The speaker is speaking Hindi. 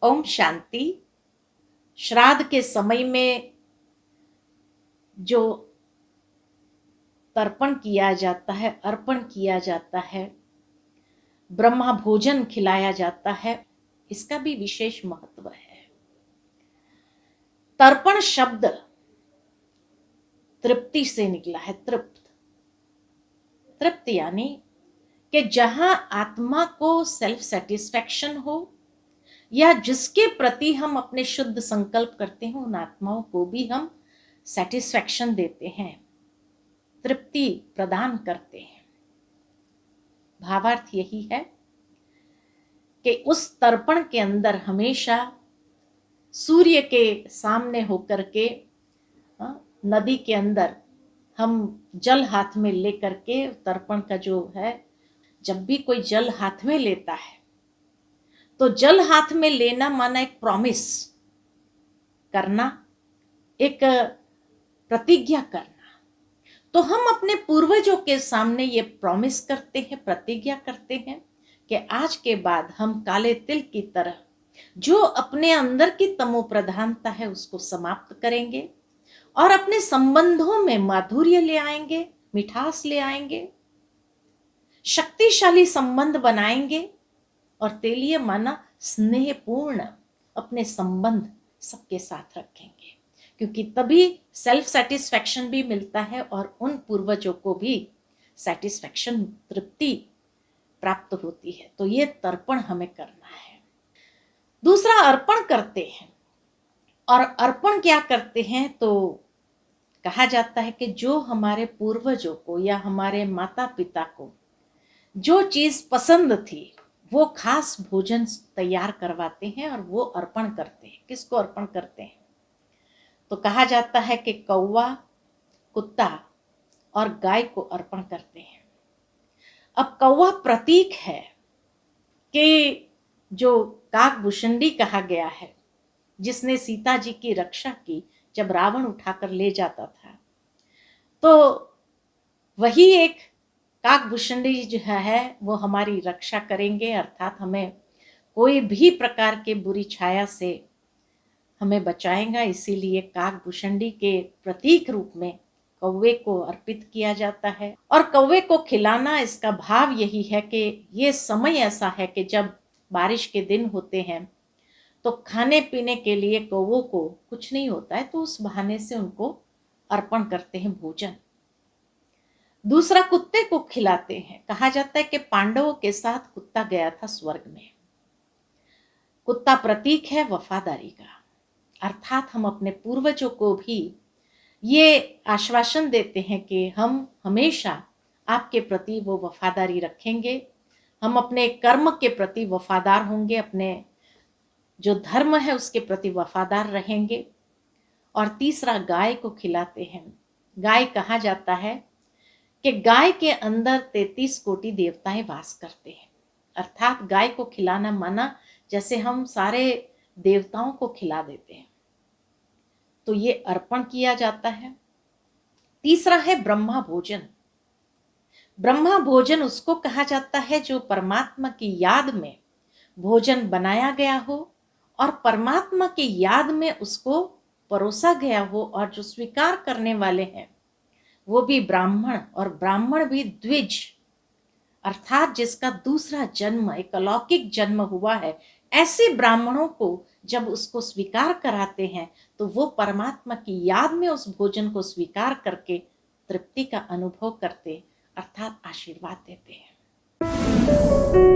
ओम शांति। श्राद्ध के समय में जो तर्पण किया जाता है, अर्पण किया जाता है, ब्रह्मा भोजन खिलाया जाता है, इसका भी विशेष महत्व है। तर्पण शब्द तृप्ति से निकला है। तृप्त यानी कि जहां आत्मा को सेल्फ सेटिस्फैक्शन हो या जिसके प्रति हम अपने शुद्ध संकल्प करते हैं, उन आत्माओं को भी हम सेटिस्फैक्शन देते हैं, तृप्ति प्रदान करते हैं। भावार्थ यही है कि उस तर्पण के अंदर हमेशा सूर्य के सामने होकर के नदी के अंदर हम जल हाथ में लेकर के, तर्पण का जो है, जब भी कोई जल हाथ में लेता है तो जल हाथ में लेना माना एक प्रॉमिस करना, एक प्रतिज्ञा करना। तो हम अपने पूर्वजों के सामने ये प्रॉमिस करते हैं, प्रतिज्ञा करते हैं कि आज के बाद हम काले तिल की तरह जो अपने अंदर की तमो प्रधानता है उसको समाप्त करेंगे और अपने संबंधों में माधुर्य ले आएंगे, मिठास ले आएंगे, शक्तिशाली संबंध बनाएंगे और तेलिए माना स्नेहपूर्ण अपने संबंध सबके साथ रखेंगे, क्योंकि तभी सेल्फ सेटिस्फैक्शन भी मिलता है और उन पूर्वजों को भी सेटिस्फैक्शन, तृप्ति प्राप्त होती है। तो ये तर्पण हमें करना है। दूसरा, अर्पण करते हैं। और अर्पण क्या करते हैं तो कहा जाता है कि जो हमारे पूर्वजों को या हमारे माता पिता को जो चीज पसंद थी वो खास भोजन तैयार करवाते हैं और वो अर्पण करते हैं। किसको अर्पण करते हैं तो कहा जाता है कि कौवा, कुत्ता और गाय को अर्पण करते हैं। अब कौवा प्रतीक है कि जो काकभूषणी कहा गया है, जिसने सीता जी की रक्षा की जब रावण उठाकर ले जाता था, तो वही एक काकभूषणी जो है वो हमारी रक्षा करेंगे, अर्थात हमें कोई भी प्रकार के बुरी छाया से हमें बचाएगा। इसीलिए काकभूषणी के प्रतीक रूप में कौवे को अर्पित किया जाता है। और कौवे को खिलाना, इसका भाव यही है कि ये समय ऐसा है कि जब बारिश के दिन होते हैं तो खाने पीने के लिए कौवों को कुछ नहीं होता है, तो उस बहाने से उनको अर्पण करते हैं भोजन। दूसरा, कुत्ते को खिलाते हैं। कहा जाता है कि पांडवों के साथ कुत्ता गया था स्वर्ग में। कुत्ता प्रतीक है वफादारी का, अर्थात हम अपने पूर्वजों को भी ये आश्वासन देते हैं कि हम हमेशा आपके प्रति वो वफादारी रखेंगे, हम अपने कर्म के प्रति वफादार होंगे, अपने जो धर्म है उसके प्रति वफादार रहेंगे। और तीसरा, गाय को खिलाते हैं। गाय, कहा जाता है कि गाय के अंदर 33 कोटि देवताएं वास करते हैं, अर्थात गाय को खिलाना माना जैसे हम सारे देवताओं को खिला देते हैं, तो ये अर्पण किया जाता है। तीसरा है ब्रह्मा भोजन। ब्रह्मा भोजन उसको कहा जाता है जो परमात्मा की याद में भोजन बनाया गया हो और परमात्मा की याद में उसको परोसा गया हो, और जो स्वीकार करने वाले हैं वो भी ब्राह्मण, और ब्राह्मण भी द्विज, अर्थात जिसका दूसरा जन्म, एक अलौकिक जन्म हुआ है, ऐसे ब्राह्मणों को जब उसको स्वीकार कराते हैं तो वो परमात्मा की याद में उस भोजन को स्वीकार करके तृप्ति का अनुभव करते, अर्थात आशीर्वाद देते हैं।